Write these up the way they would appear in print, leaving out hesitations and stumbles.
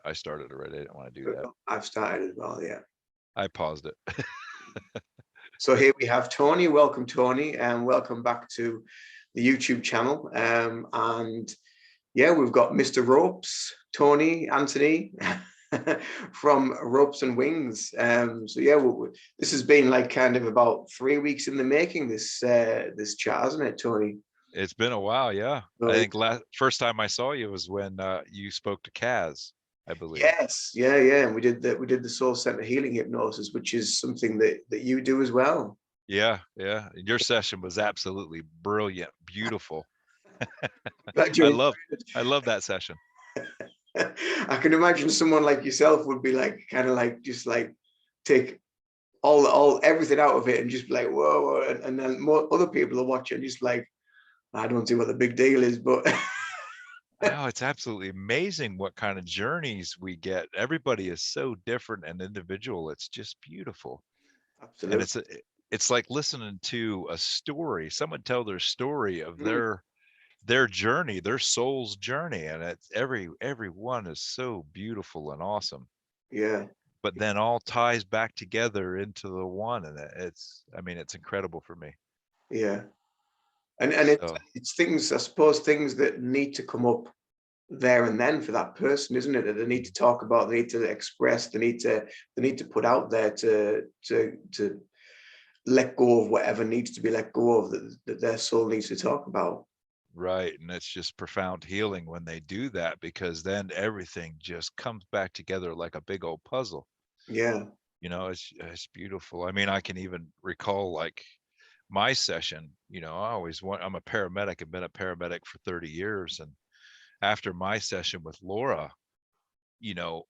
I started already. I didn't want to do that. I've started as well, yeah. I paused it. So here we have Tony. Welcome, Tony, and welcome back to the YouTube channel. And yeah, we've got Mr. Ropes, Tony, Anthony from Ropes and Wings. So yeah, this has been like kind of about 3 weeks in the making, this chat, hasn't it, Tony? It's been a while, yeah. I So think first time I saw you was when you spoke to Kaz, I believe. yes, yeah, and we did the Soul Center healing hypnosis, which is something that you do as well. Yeah, yeah. Your session was absolutely brilliant, beautiful. Glad I you love I love that session. I can imagine someone like yourself would be like kind of like just like take all everything out of it and just be like whoa, and then more other people are watching just like I don't see what the big deal is, but Oh, it's absolutely amazing what kind of journeys we get. Everybody is so different and individual. It's just beautiful. And absolutely. it's like listening to a story, someone tell their story of Mm, their journey, their soul's journey. And it's every one is so beautiful and awesome. yeah, But then all ties back together into the one. And I mean, it's incredible for me. yeah, and So it's things, I suppose, things that need to come up there and then for that person, isn't it? That they need to talk about, they need to express, they need to put out there to let go of whatever needs to be let go of that their soul needs to talk about. right. And it's just profound healing when they do that, because then everything just comes back together like a big old puzzle. Yeah. It's beautiful. I mean, I can even recall like my session, I'm a paramedic. I've been a paramedic for 30 years. And after my session with Laura, you know,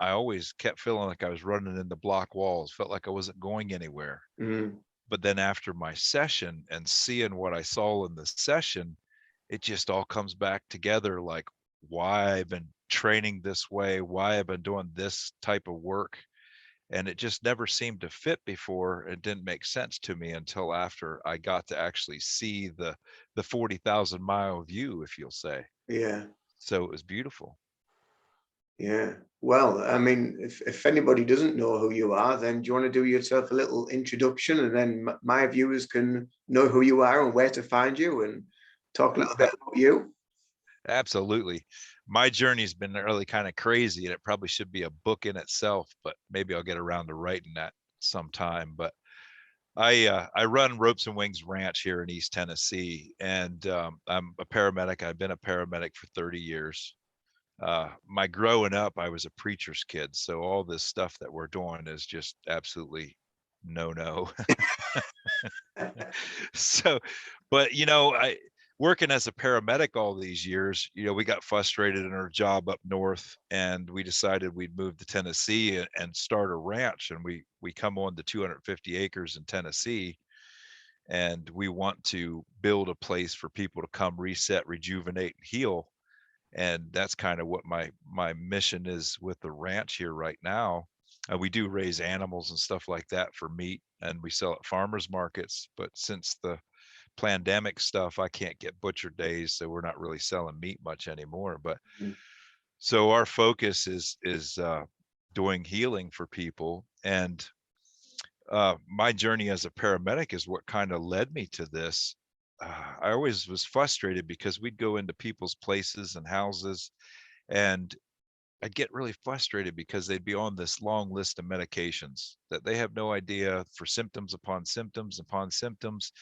I always kept feeling like I was running into block walls, felt like I wasn't going anywhere. Mm, But then after my session and seeing what I saw in the session, it just all comes back together, like why I've been training this way, why I've been doing this type of work. And it just never seemed to fit before. It didn't make sense to me until after I got to actually see the 40,000-mile view, if you'll say. yeah. So it was beautiful. Yeah. Well, I mean, if anybody doesn't know who you are, then do you want to do yourself a little introduction, and then my viewers can know who you are and where to find you and talk a little bit about you? Absolutely. My journey's been really kind of crazy, and it probably should be a book in itself, but maybe I'll get around to writing that sometime. But I run Ropes and Wings Ranch here in East Tennessee, and I'm a paramedic. I've been a paramedic for 30 years. My growing up, I was a preacher's kid, so all this stuff that we're doing is just absolutely no. So, but I working as a paramedic all these years, we got frustrated in our job up north, and we decided we'd move to Tennessee and start a ranch. And we come on to 250 acres in Tennessee, and we want to build a place for people to come reset, rejuvenate, and heal. And that's kind of what my mission is with the ranch here right now. We do raise animals and stuff like that for meat, and we sell at farmers markets. But since the pandemic stuff, I can't get butcher days, so we're not really selling meat much anymore. But Mm, so our focus is doing healing for people. And my journey as a paramedic is what kind of led me to this. I always was frustrated because we'd go into people's places and houses, and I'd get really frustrated because they'd be on this long list of medications that they have no idea, for symptoms upon symptoms upon symptoms.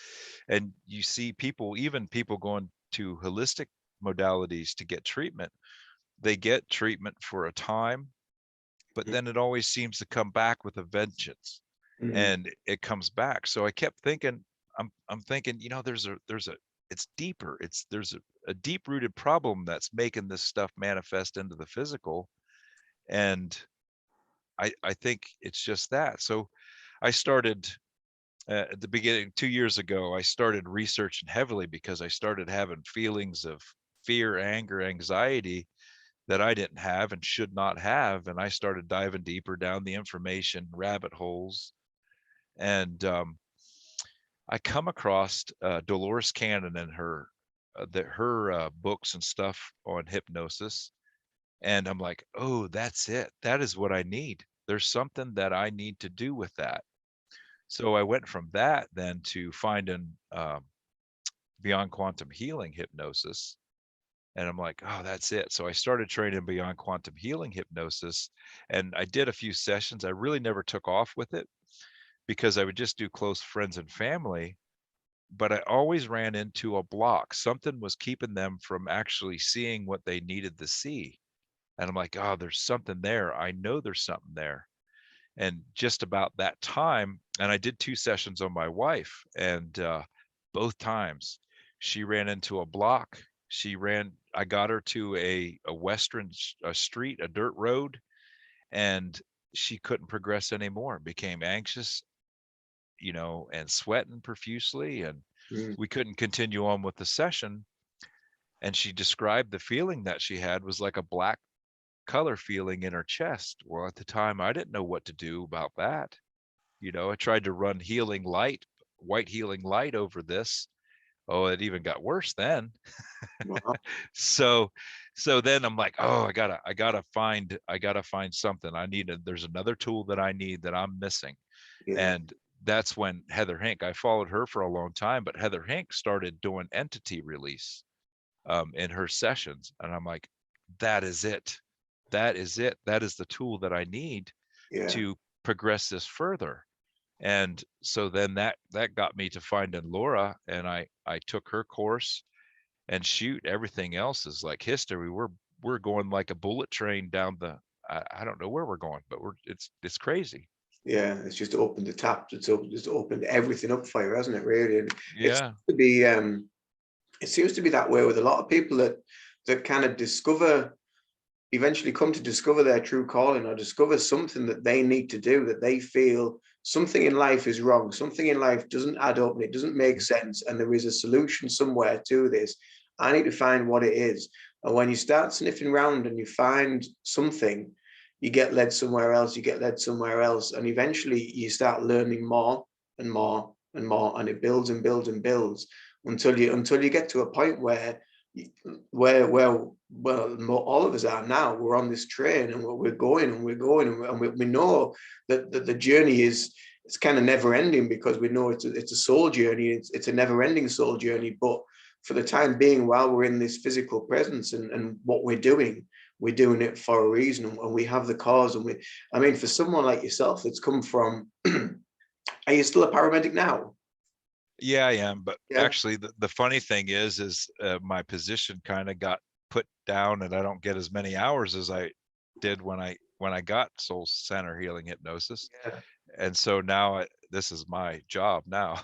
And you see people, even people going to holistic modalities to get treatment, they get treatment for a time, but then it always seems to come back with a vengeance, mm, and it comes back. So I kept thinking, I'm thinking, there's a it's deeper. There's a deep rooted problem that's making this stuff manifest into the physical. And I think it's just that. So I started at the beginning, 2 years ago, I started researching heavily because I started having feelings of fear, anger, anxiety that I didn't have and should not have. And I started diving deeper down the information rabbit holes. And I come across Dolores Cannon and her books and stuff on hypnosis. And I'm like, oh, that's it. That is what I need. There's something that I need to do with that. So I went from that then to finding beyond quantum healing hypnosis. And I'm like, oh, that's it. So I started training beyond quantum healing hypnosis, and I did a few sessions. I really never took off with it because I would just do close friends and family, but I always ran into a block. Something was keeping them from actually seeing what they needed to see. And I'm like, oh, there's something there. I know there's something there. And just about that time, and I did 2 sessions on my wife, and both times she ran into a block. I got her to a western street, a dirt road, and she couldn't progress anymore. Became anxious, and sweating profusely, and Mm. we couldn't continue on with the session. And she described the feeling that she had was like a black color feeling in her chest. Well, at the time, I didn't know what to do about that. I tried to run white healing light over this. Oh, it even got worse then. Wow. So, so then I'm like, oh, I gotta find something. There's another tool that I need that I'm missing. Yeah. And that's when Heather Hink, I followed her for a long time, but Heather Hink started doing entity release in her sessions. And I'm like, that is it. That is it. That is the tool that I need Yeah. to progress this further. And so then that got me to finding Laura, and I took her course, and shoot, everything else is like history. We're going like a bullet train down I don't know where we're going, but it's crazy. Yeah. It's just opened the tap. It's opened everything up for you, hasn't it? Really. And it Yeah. seems to be it seems to be that way with a lot of people that kind of eventually come to discover their true calling, or discover something that they need to do, that they feel something in life is wrong, something in life doesn't add up, and it doesn't make sense, and there is a solution somewhere to this. I need to find what it is. And when you start sniffing around and you find something, you get led somewhere else, you get led somewhere else, and eventually you start learning more and more and more, and it builds and builds and builds until you get to a point where well, all of us are now. We're on this train, and we're going and we're going, and we know that the journey it's kind of never ending, because we know it's a soul journey. It's a never ending soul journey. But for the time being, while we're in this physical presence, and what we're doing it for a reason, and we have the cause. And I mean, for someone like yourself that's come from, are you still a paramedic now? Yeah, I am. But Yeah. actually, the funny thing is my position kind of got put down, and I don't get as many hours as I did when I got soul center healing hypnosis. Yeah. And so now this is my job now.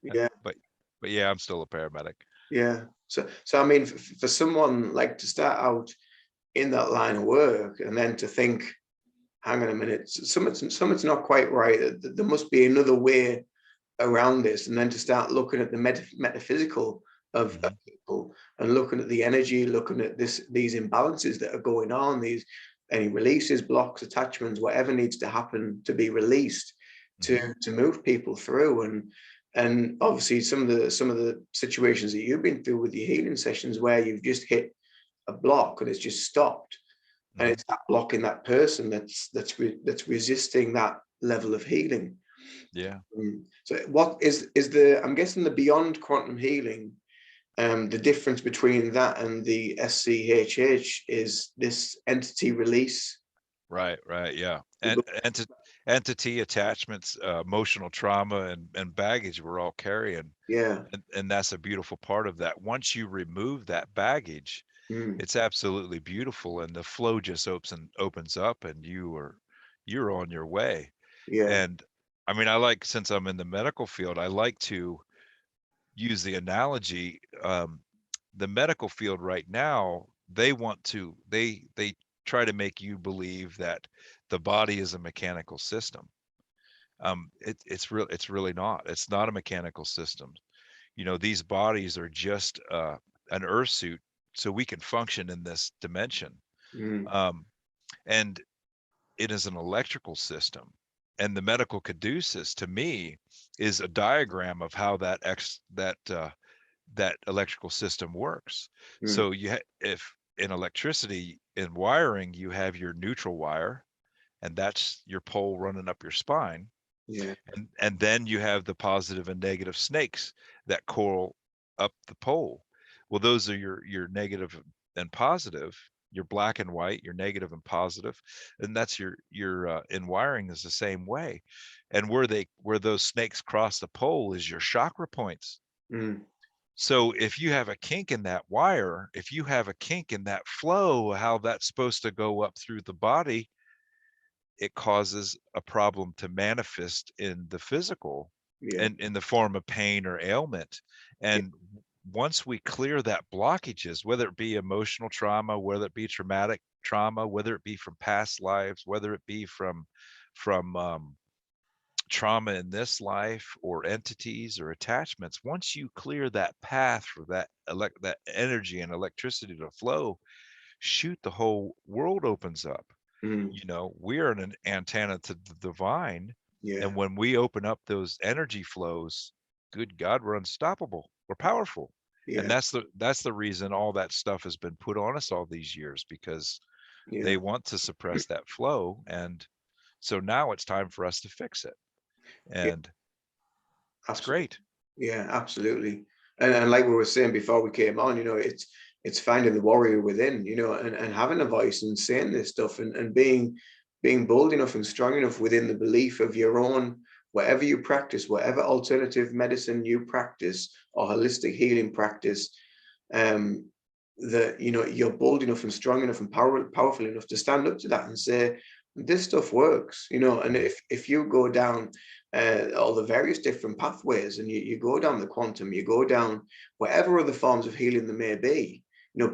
Yeah. but but yeah, I'm still a paramedic. Yeah. So I mean, for someone like to start out in that line of work, and then to think, hang on a minute, something's not quite right. There must be another way around this, and then to start looking at the metaphysical of Mhm. people, and looking at the energy, looking at these imbalances that are going on, any releases, blocks, attachments, whatever needs to happen to be released Mhm. to move people through. And obviously some of the situations that you've been through with your healing sessions, where you've just hit a block and it's just stopped, and Mhm. it's that block in that person that's resisting that level of healing. Yeah. So what is I'm guessing the beyond quantum healing, the difference between that and the SCHH is this entity release. Right, right, yeah. And entity attachments, emotional trauma and baggage we're all carrying. Yeah. And that's a beautiful part of that. Once you remove that baggage, Mm. it's absolutely beautiful, and the flow just opens up, and you're on your way. Yeah. And I mean, I like, since I'm in the medical field, I like to use the analogy. The medical field right now, they try to make you believe that the body is a mechanical system. It's really not. It's not a mechanical system. These bodies are just an earth suit, so we can function in this dimension. Mm. um, and it is an electrical system. And the medical caduceus, to me, is a diagram of how that electrical system works. Mm. So if in electricity, in wiring, you have your neutral wire, and that's your pole running up your spine. Yeah. And then you have the positive and negative snakes that coil up the pole. Well, those are your negative and positive, your black and white, your negative and positive, and that's your in wiring is the same way. And where those snakes cross the pole is your chakra points. Mm. So if you have a kink in that wire, if you have a kink in that flow, how that's supposed to go up through the body, it causes a problem to manifest in the physical Yeah. and in the form of pain or ailment. Yeah. And once we clear that blockages, whether it be emotional trauma, whether it be traumatic trauma, whether it be from past lives, whether it be from trauma in this life or entities or attachments, once you clear that path for that energy and electricity to flow, shoot, the whole world opens up. Mm. We're an antenna to the divine, Yeah. and when we open up those energy flows, good God, we're unstoppable, we're powerful. And Yeah. that's the reason all that stuff has been put on us all these years, because Yeah. they want to suppress that flow. And so now it's time for us to fix it, Yeah. and it's Absolutely. great. Yeah, absolutely. And like we were saying before we came on, it's finding the warrior within, and having a voice and saying this stuff, and being bold enough and strong enough within the belief of your own, whatever you practice, whatever alternative medicine you practice or holistic healing practice, um, that you're bold enough and strong enough and powerful enough to stand up to that and say, this stuff works, and Mhm. if you go down all the various different pathways, and you go down the quantum, you go down whatever other forms of healing there may be,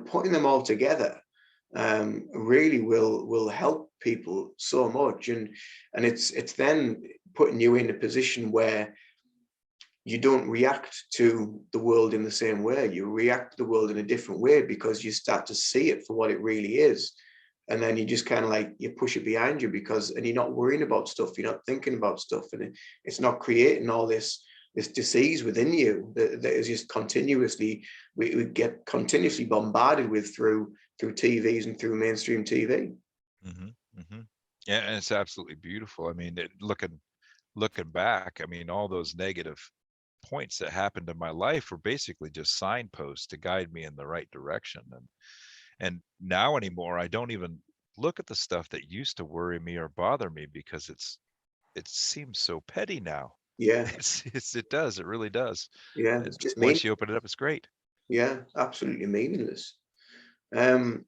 putting them all together really will help people so much. And it's then putting you in a position where you don't react to the world in the same way. You react to the world in a different way because you start to see it for what it really is. And then you just kind of like, you push it behind you and you're not worrying about stuff. You're not thinking about stuff, and it's not creating all this disease within you that is just continuously, we get continuously bombarded with through TVs and through mainstream TV. Mhm. Mhm. Yeah, and it's absolutely beautiful. I mean, looking back, I mean, all those negative points that happened in my life were basically just signposts to guide me in the right direction. And now anymore, I don't even look at the stuff that used to worry me or bother me, because it seems so petty now. Yeah. It really does. Yeah. It's just mean. Once you open it up, it's great. Yeah. Absolutely meaningless. Um,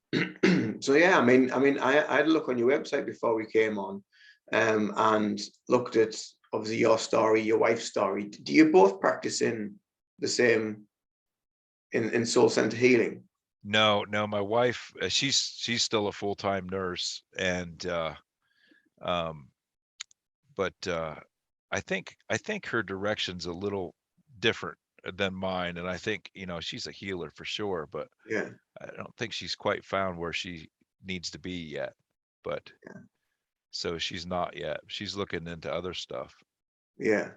so yeah, I had a look on your website before we came on, and looked at obviously your story, your wife's story. Do you both practice in the same in soul center healing? No, no, my wife, she's still a full-time nurse, and um, but I think her direction's a little different than mine, and I think she's a healer for sure, but Yeah, I don't think she's quite found where she needs to be yet. But so she's not yet. She's looking into other stuff. yeah.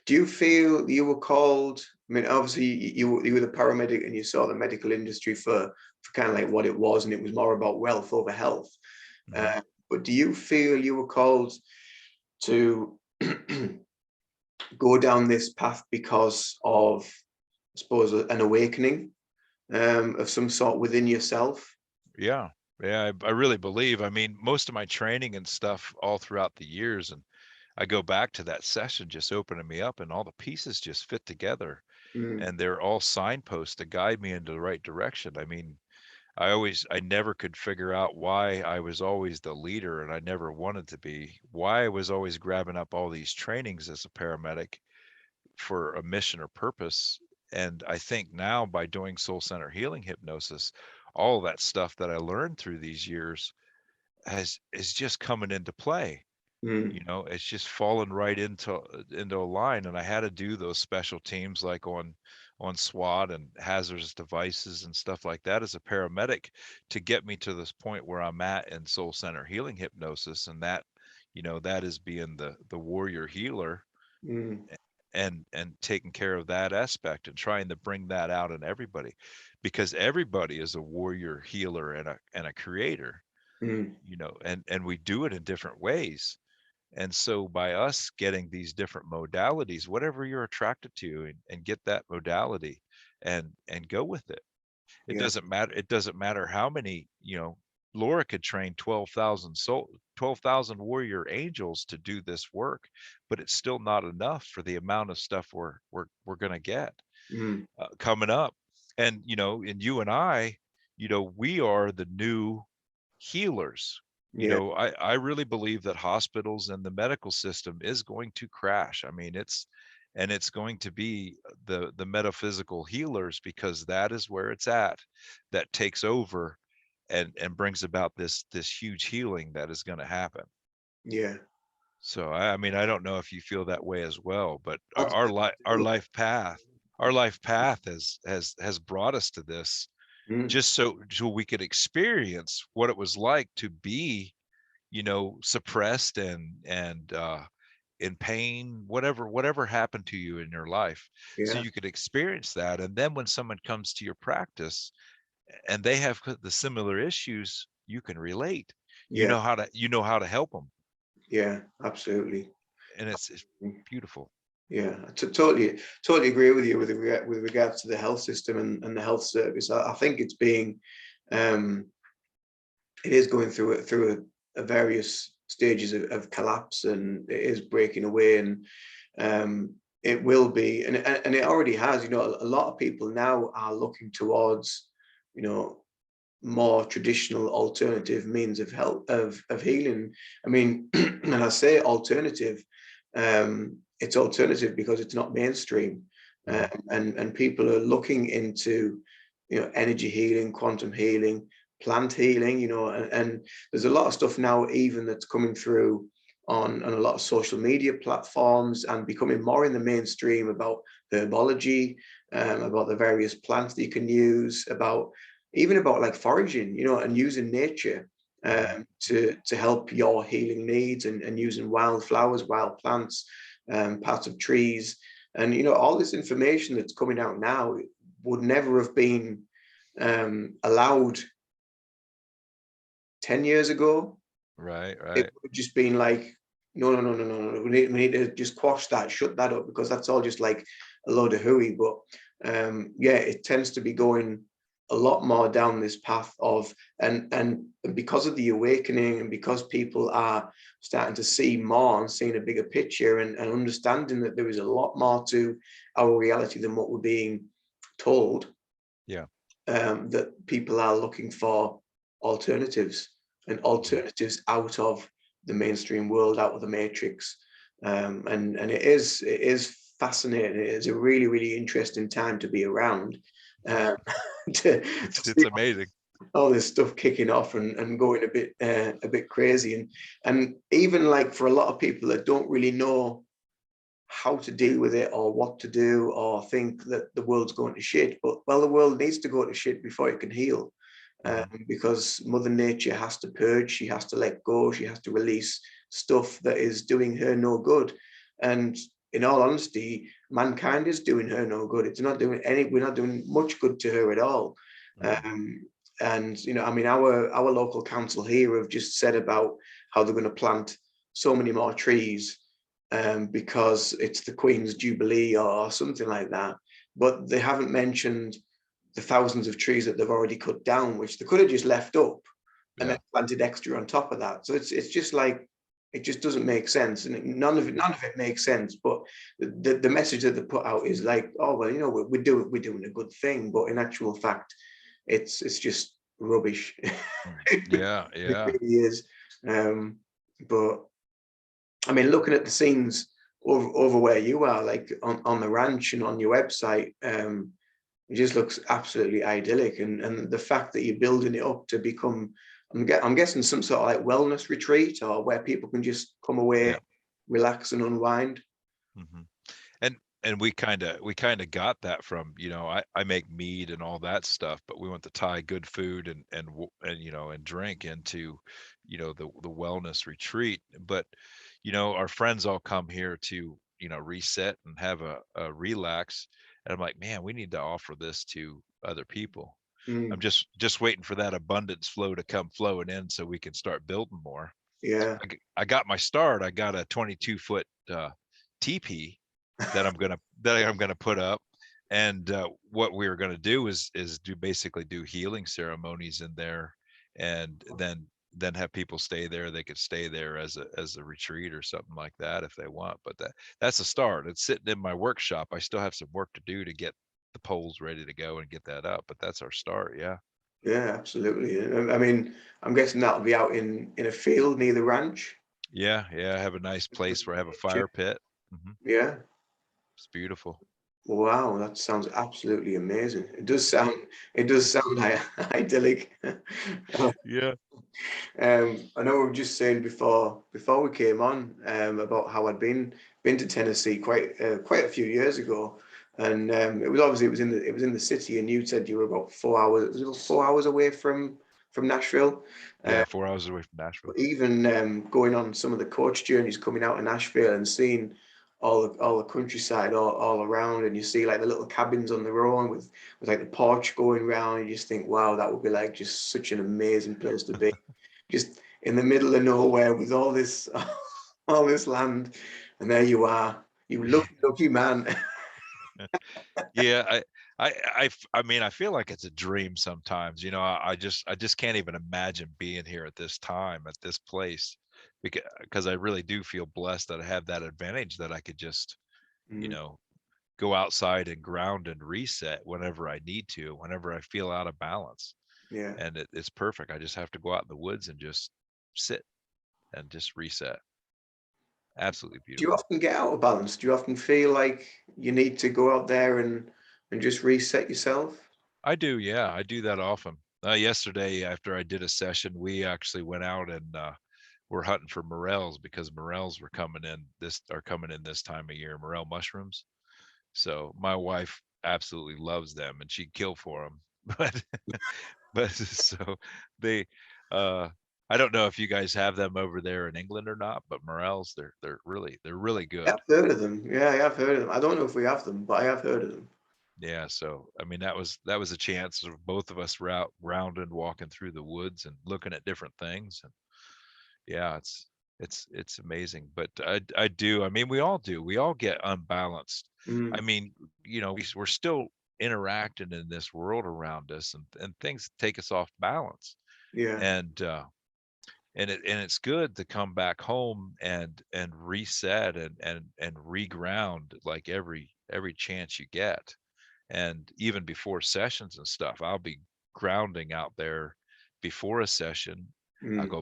Do you feel you were called? I mean, obviously you were the paramedic and you saw the medical industry for kind of like what it was, and it was more about wealth over health. Hmm. Uh, but do you feel you were called to go down this path because of, I suppose, an awakening of some sort within yourself? Yeah, yeah, I really believe. I mean, most of my training and stuff all throughout the years, and I go back to that session just opening me up, and all the pieces just fit together, Mm. and they're all signposts to guide me into the right direction. I mean, I never could figure out why I was always the leader, and I never wanted to be, why I was always grabbing up all these trainings as a paramedic for a mission or purpose. And I think now, by doing soul center healing hypnosis, all of that stuff that I learned through these years is just coming into play. Mm. It's just fallen right into a line. And I had to do those special teams like on SWAT and hazardous devices and stuff like that as a paramedic, to get me to this point where I'm at in soul center healing hypnosis. And that is being the warrior healer. Mm. and taking care of that aspect and trying to bring that out in everybody, because everybody is a warrior, healer, and a creator, Mm. and we do it in different ways. And so by us getting these different modalities, whatever you're attracted to, and get that modality and go with it. It Yeah. doesn't matter. It doesn't matter how many, Laura could train 12,000 warrior angels to do this work, but it's still not enough for the amount of stuff we're going to get Mm. coming up. And and you and I, we are the new healers. Yeah. I really believe that hospitals and the medical system is going to crash. I mean, it's going to be the metaphysical healers, because that is where it's at, that takes over and brings about this huge healing that is going to happen. Yeah. So I mean, I don't know if you feel that way as well, but our, That's, our life our life path has brought us to this, mm. just so we could experience what it was like to be, suppressed and in pain, whatever happened to you in your life, so Yeah. you could experience that. And then when someone comes to your practice and they have the similar issues, you can relate. Yeah. You know how to help them, Yeah. Absolutely. and it's beautiful. Yeah, totally agree with you with regards to the health system and the health service. I think it's being, um, it is going through a various stages of collapse, and it is breaking away, and it will be, and it already has. A lot of people now are looking towards, you know, more traditional alternative means of help of healing. I mean, and I say alternative, it's alternative because it's not mainstream, Mhm. and people are looking into, energy healing, quantum healing, plant healing, and there's a lot of stuff now even that's coming through on a lot of social media platforms and becoming more in the mainstream about herbology, about the various plants that you can use, even about like foraging, and using nature, Mhm. to help your healing needs, and using wildflowers, wild plants, parts of trees, and all this information that's coming out now would never have been allowed 10 years ago. Right, It right. would have just been like, no, no, no, no, no, no. We need to just quash that, shut that up, because that's all just like a load of hooey. But yeah, it tends to be going a lot more down this path of, and because of the awakening, and because people are starting to see more and seeing a bigger picture, and understanding that there is a lot more to our reality than what we're being told, Yeah. that people are looking for alternatives, and Mhm. alternatives out of the mainstream world, out of the matrix. And it is fascinating. It is a really, really interesting time to be around, um, to It's see amazing. all this stuff kicking off, and going a bit crazy, and even like for a lot of people that don't really know how to deal with it, or what to do, or think that the world's going to shit. But well, the world needs to go to shit before it can heal, Mhm. because Mother Nature has to purge. She has to let go. She has to release stuff that is doing her no good. And in all honesty, mankind is doing her no good. It's not doing any. We're not doing much good to her at all. Mhm. Um, and I mean, our local council here have just said about how they're going to plant so many more trees, because it's the Queen's Jubilee or something like that. But they haven't mentioned the thousands of trees that they've already cut down, which they could have just left up and then Yeah. planted extra on top of that. So it's just like, it just doesn't make sense, and none of it makes sense. But the message that they put out is like, oh well, we're doing a good thing, but in actual fact, it's just rubbish. Mm. It Yeah, yeah. really is. But I mean, looking at the scenes over where you are, like on the ranch and on your website, it just looks absolutely idyllic. And the fact that you're building it up to become, I'm guessing some sort of like wellness retreat, or where people can just come away, Yeah. relax and unwind. Mhm. And we kind of got that from, I make mead and all that stuff, but we want to tie good food and drink into, the wellness retreat. But our friends all come here to, reset and have a relax. And I'm like, man, we need to offer this to other people. I'm Mm. just waiting for that abundance flow to come flowing in so we can start building more. Yeah. I got my start. I got a 22-foot teepee that I'm gonna put up, and what we were gonna do is basically do healing ceremonies in there, and then have people stay there. They could stay there as a retreat or something like that if they want. But that's a start. It's sitting in my workshop. I still have some work to do to get the poles ready to go and get that up, but that's our start. Yeah. Yeah, absolutely. I mean, I'm guessing that'll be out in a field near the ranch. Yeah, I have a nice place where I have a fire pit. Yeah. It's beautiful. Wow, that sounds absolutely amazing. It does sound idyllic. Yeah. I know we were just saying before we came on about how I'd been to Tennessee quite a few years ago, and it was in the city, and you said you were about 4 hours, was it 4 hours away from Nashville. Yeah, 4 hours away from Nashville. But even going on some of the coach journeys coming out of Nashville and seeing all the countryside all around, and you see like the little cabins on their own with like the porch going round, you just think, wow, that would be like just such an amazing place to be, just in the middle of nowhere with all this all this land, and there you are, you lucky man. Yeah, I mean, I feel like it's a dream sometimes. I just can't even imagine being here at this time, at this place, because I really do feel blessed that I have that advantage that I could just, you Mm, know, go outside and ground and reset whenever I need to, whenever I feel out of balance. yeah. And it's perfect. I just have to go out in the woods and just sit and just reset. Absolutely Do you beautiful. often get out of balance? Do you often feel like you need to go out there and just reset yourself? I do, yeah, I do that often. Yesterday, after I did a session, we actually went out and we're hunting for morels because morels are coming in this time of year, morel mushrooms. So my wife absolutely loves them and she'd kill for them. But so they uh I don't know if you guys have them over there in England or not, but morels, they're really Yeah, good. I've heard of them. Yeah, I have heard of them. I don't know if we have them, but I have heard of them. Yeah, so I mean that was a chance of both of us rounding, walking through the woods and looking at different things. And yeah, it's amazing. But I do. I mean, we all do. We all get unbalanced. I Mm, mean, we're still interacting in this world around us, and things take us off balance. yeah. And it's good to come back home and reset and reground like every chance you get. And even before sessions and stuff, I'll be grounding out there before a session. Mm, I'll go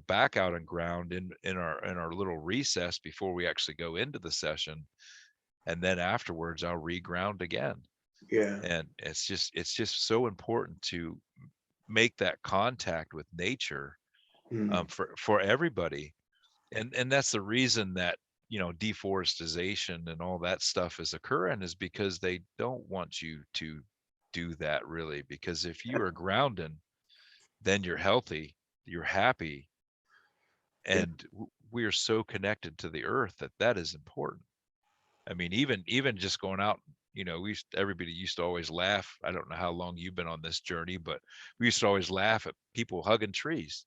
back out and ground in our little recess before we actually go into the session, and then afterwards I'll reground again. yeah. And it's just so important to make that contact with nature, Mm, for everybody. And that's the reason that deforestation and all that stuff is occurring, is because they don't want you to do that, really. Because if you are grounding, then you're healthy, you're happy, yeah. and we are so connected to the earth that is important. I mean, even just going out, everybody used to always laugh. I don't know how long you've been on this journey, but we used to always laugh at people hugging trees.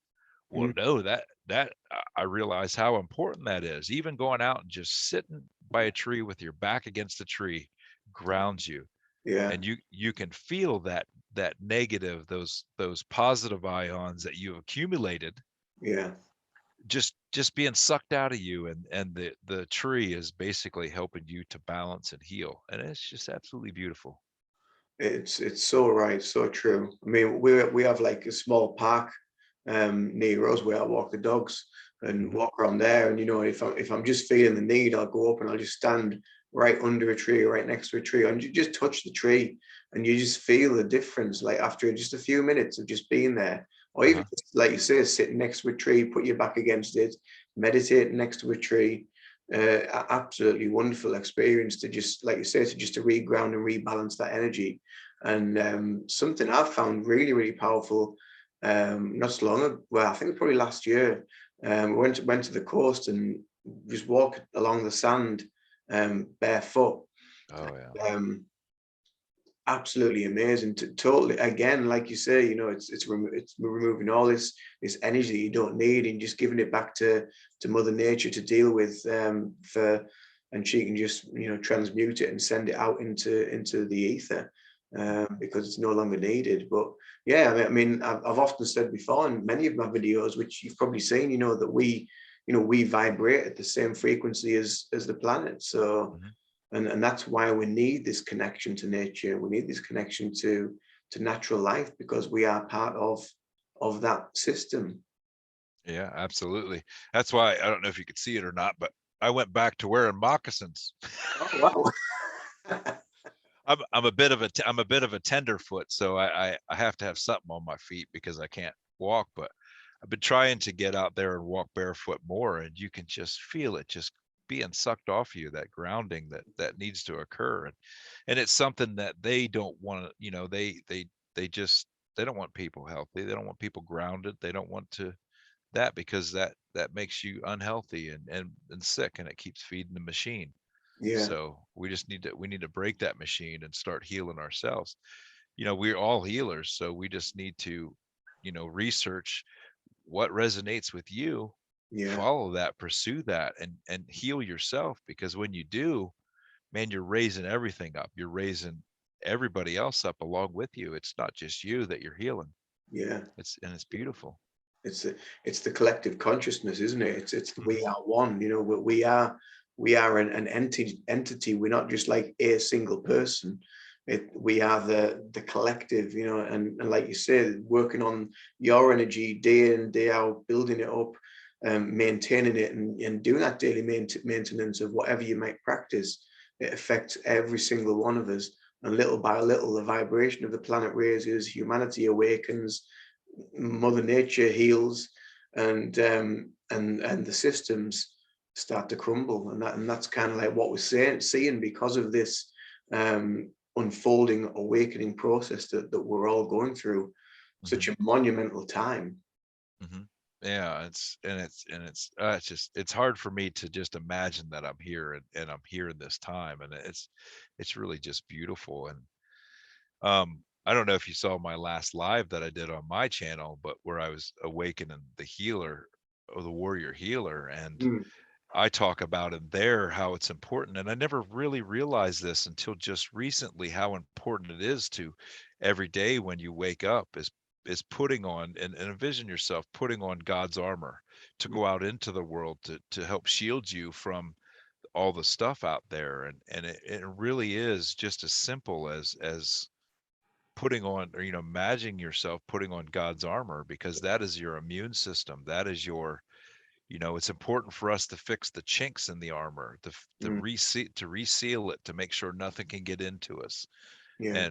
Well, Mm, no, that I realize how important that is. Even going out and just sitting by a tree with your back against the tree grounds you, yeah. and you can feel that negative, those positive ions that you've accumulated, Yeah. just being sucked out of you, and the tree is basically helping you to balance and heal, and it's just absolutely beautiful. It's so right, so true. I mean, we have like a small park near us where I walk the dogs and Hmm. walk around there. And if I'm just feeling the need, I'll go up and I'll just stand right under a tree, right next to a tree, and you just touch the tree, and you just feel the difference. Like after just a few minutes of just being there, or even Uh-huh. just, like you say, sitting next to a tree, put your back against it, meditate next to a tree. Absolutely wonderful experience to just, like you say, to reground and rebalance that energy. And something I've found really, really powerful, not so long ago, well, I think probably last year, went to the coast and just walked along the sand, barefoot. Oh yeah. Absolutely amazing. Totally, again, like you say, it's removing all this energy that you don't need and just giving it back to Mother Nature to deal with, and she can just transmute it and send it out into the ether, because it's no longer needed. But yeah, I mean, I've often said before in many of my videos, which you've probably seen, that we vibrate at the same frequency as the planet. So. Mhm. And that's why we need this connection to nature. We need this connection to natural life, because we are part of that system. Yeah, absolutely. That's why I don't know if you could see it or not, but I went back to wearing moccasins. Oh wow. I'm a bit of a tenderfoot, so I have to have something on my feet because I can't walk. But I've been trying to get out there and walk barefoot more, and you can just feel it just being sucked off you, that grounding that needs to occur. And it's something that they don't want to, they just they don't want people healthy. They don't want people grounded. They don't want to that because that makes you unhealthy and sick, and it keeps feeding the machine. Yeah, So we need to break that machine and start healing ourselves. We're all healers, so we just need to research what resonates with you, yeah, follow that, pursue that, and heal yourself, because when you do, man, you're raising everything up. You're raising everybody else up along with you. It's not just you that you're healing. yeah. It's beautiful. It's the collective consciousness, isn't it? It's we Hmm. are one. We are an entity. We're not just like a single person. We are the collective. And like you said, working on your energy day in day out, building it up, maintaining it, and doing that daily maintenance of whatever you might practice. It affects every single one of us. And little by little, the vibration of the planet raises, humanity awakens, Mother Nature heals, and the systems start to crumble, and that's kind of like what we're seeing because of this unfolding awakening process that we're all going through. Such Hmm. a monumental time. Hmm. Yeah, it's just it's hard for me to just imagine that I'm here and I'm here in this time, and it's really just beautiful. And I don't know if you saw my last live that I did on my channel, but where I was awakening the healer or the warrior healer, and Mm, I talk about in there how it's important. And I never really realized this until just recently, how important it is to every day when you wake up is putting on and envision yourself putting on God's armor to mm, go out into the world to help shield you from all the stuff out there. And it really is just as simple as putting on, or imagining yourself putting on God's armor, because that is your immune system. That is your, it's important for us to fix the chinks in the armor, mm, to reseal it, to make sure nothing can get into us. yeah.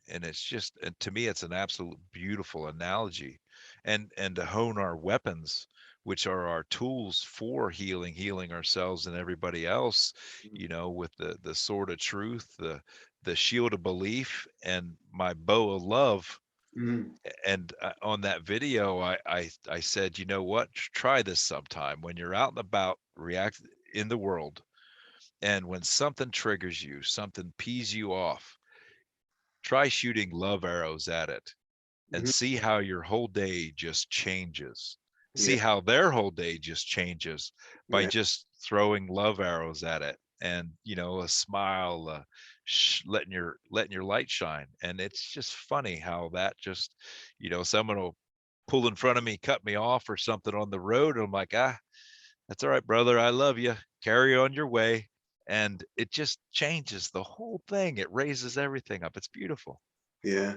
And it's just, and to me, it's an absolute beautiful analogy. And to hone our weapons, which are our tools for healing ourselves and everybody else, Mm, with the sword of truth, the shield of belief, and my bow of love. mm, And on that video, I said, you know what, try this sometime when you're out and about, react in the world, and when something triggers you, something pees you off, try shooting love arrows at it and mm, see how your whole day just changes. yeah, See how their whole day just changes by yeah, just throwing love arrows at it, and a smile, letting your light shine. And it's just funny how that just, someone will pull in front of me, cut me off or something on the road, and I'm like, that's all right, brother, I love you, carry on your way. And it just changes the whole thing. It raises everything up. It's beautiful. yeah.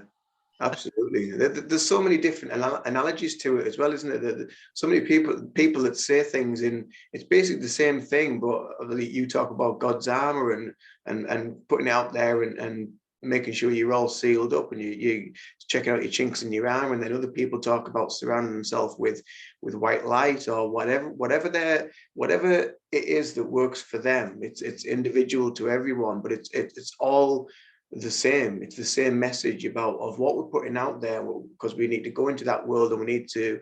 Absolutely. There's so many different analogies to it as well, isn't it? So many people that say things in, it's basically the same thing, but you talk about God's armor and putting it out there and making sure you're all sealed up and you checking out your chinks in your armor, and then other people talk about surrounding themselves with white light or whatever it is that works for them. It's individual to everyone, but it's all the same. It's the same message about of what we're putting out there, because we need to go into that world and we need to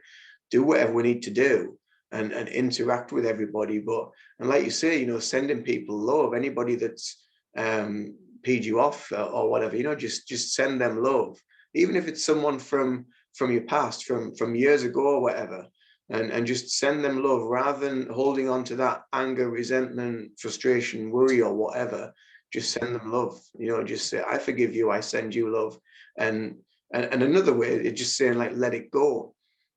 do whatever we need to do. and interact with everybody. But, and like you say, you know, sending people love, anybody that's peed you off or whatever, you know, just send them love, even if it's someone from your past, from years ago or whatever, and just send them love rather than holding on to that anger, resentment, frustration, worry, or whatever. Just send them love, you know, just say, I forgive you, I send you love. And another way is just saying, like, let it go.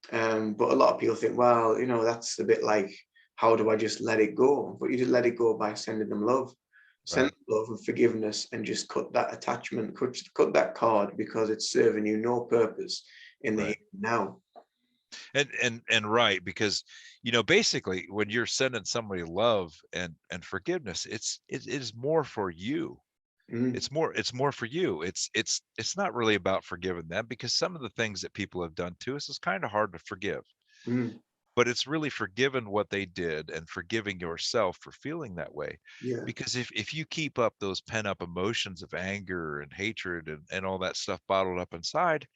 But a lot of people think, well, you know, that's a bit like, how do I just let it go? But you just let it go by sending them love. Send Right. them love and forgiveness, and just cut that attachment, cut that cord, because it's serving you no purpose in the Right. here and now. And right, because basically when you're sending somebody love and forgiveness, it is more for you. Mm, It's more for you. It's not really about forgiving them, because some of the things that people have done to us is kind of hard to forgive, mm, but it's really forgiving what they did and forgiving yourself for feeling that way. yeah, Because if you keep up those pent up emotions of anger and hatred and all that stuff bottled up inside,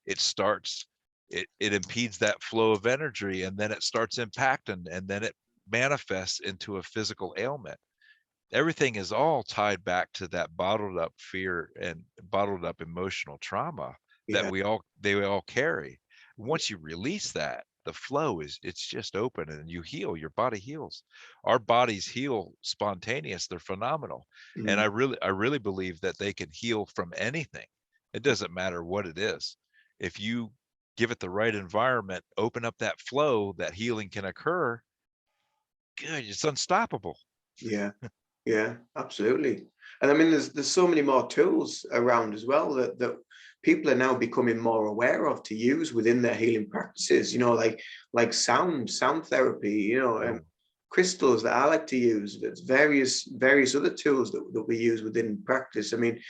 it starts it impedes that flow of energy, and then it starts impacting, and then it manifests into a physical ailment. Everything is all tied back to that bottled up fear and bottled up emotional trauma that yeah, they all carry. Once you release that, the flow it's just open, and you heal. Your body heals. Our bodies heal spontaneous. They're phenomenal. And mm, I really believe that they can heal from anything. It doesn't matter what it is. If you give it the right environment, open up that flow, that healing can occur. Good, it's unstoppable. yeah, yeah, absolutely. And I mean, there's so many more tools around as well that people are now becoming more aware of to use within their healing practices. You know, like sound therapy. You know, Oh, crystals that I like to use. There's various other tools that we use within practice. I mean,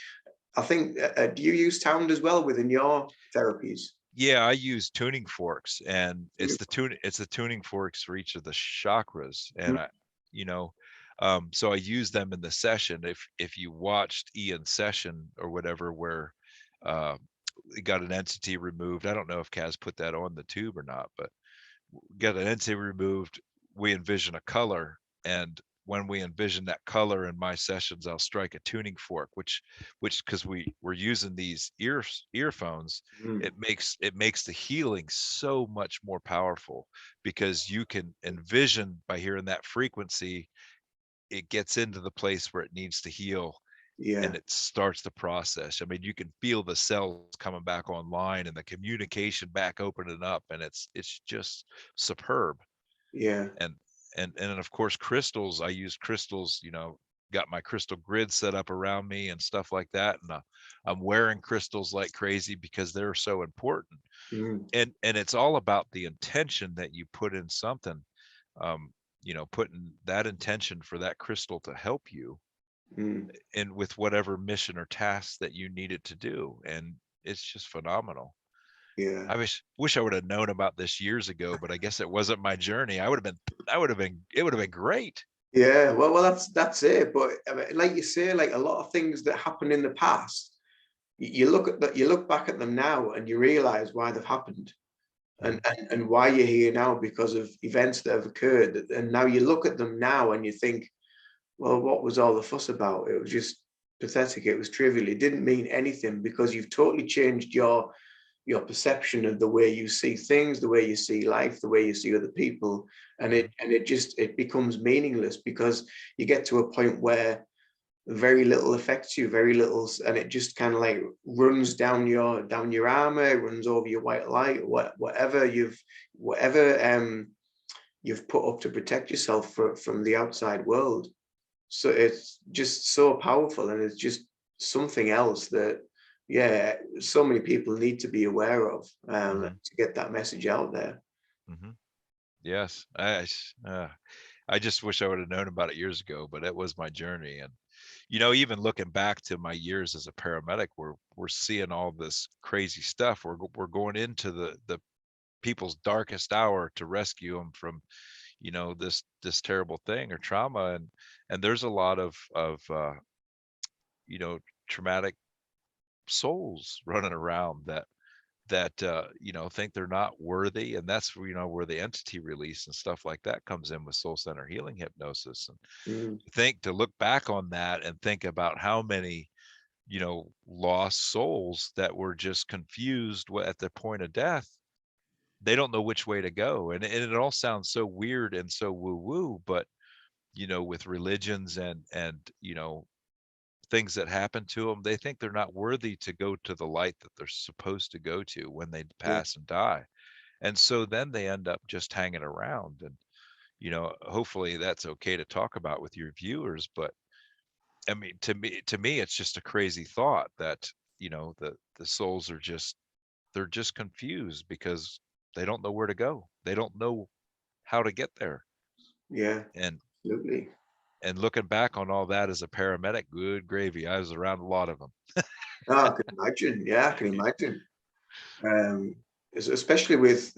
I think, do you use sound as well within your therapies? yeah, I use tuning forks, and it's the tuning forks for each of the chakras. And you know, so I use them in the session. If you watched Ian's session or whatever, where uh, he got an entity removed. I don't know if Kaz put that on the tube or not, but get an entity removed, we envision a color. And when we envision that color in my sessions, I'll strike a tuning fork, which because we're using these earphones, Mm, it makes the healing so much more powerful, because you can envision by hearing that frequency, it gets into the place where it needs to heal, yeah, and it starts the process. I mean, you can feel the cells coming back online and the communication back opening up, and it's just superb. yeah, And and of course, crystals. I use crystals. Got my crystal grid set up around me and stuff like that, and I'm wearing crystals like crazy because they're so important. mm, And it's all about the intention that you put in something. Um, putting that intention for that crystal to help you mm, and with whatever mission or task that you need it to do. And it's just phenomenal. yeah. I wish I would have known about this years ago, but I guess it wasn't my journey. It would have been great. Yeah, well, that's it. But I mean, like you say, like a lot of things that happened in the past, you look at that, you look back at them now, and you realize why they've happened, and Mhm. and why you're here now because of events that have occurred. And now you look at them now and you think, well, what was all the fuss about? It was just pathetic. It was trivial. It didn't mean anything because you've totally changed your perception of the way you see things, the way you see life, the way you see other people, and Mhm. it becomes meaningless because you get to a point where very little affects you, very little, and it just kind of like runs down your armor, runs over your white light, whatever you've put up to protect yourself from the outside world. So it's just so powerful, and it's just something else that, yeah, so many people need to be aware of, Mhm. to get that message out there. Mhm. Yes. I just wish I would have known about it years ago, but it was my journey. And even looking back to my years as a paramedic, we're seeing all this crazy stuff. We're going into the people's darkest hour to rescue them from this terrible thing or trauma. And there's a lot of you know traumatic souls running around that that you know, think they're not worthy, and that's where, you know, where the entity release and stuff like that comes in with soul center healing hypnosis. And think to look back on that and think about how many, you know, lost souls that were just confused at the point of death. They don't know which way to go, and it all sounds so weird and so woo woo, but you know, with religions and you know, things that happen to them, they think they're not worthy to go to the light that they're supposed to go to when they Yeah. pass and die. And so then they end up just hanging around. And you know, hopefully that's okay to talk about with your viewers, but I mean, to me it's just a crazy thought that, you know, the souls are just, they're just confused because they don't know where to go. They don't know how to get there. Yeah. And Absolutely. looking back on all that as a paramedic, good gravy. I was around a lot of them. Oh, I can imagine. Yeah, I can imagine. Um, Especially with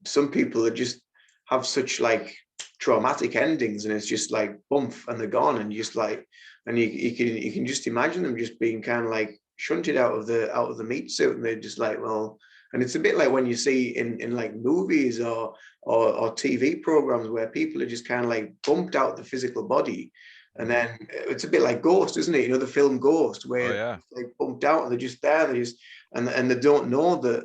some people that just have such like traumatic endings, and it's just like bump and they're gone, and just like, and you can just imagine them just being kind of like shunted out of the meat suit, and they're just like, well, and it's a bit like when you see in like movies or TV programs where people are just kind of like bumped out the physical body. And then it's a bit like Ghost, isn't it? You know, the film Ghost, Oh where yeah. they're like bumped out and they're just there. They just, and they don't know that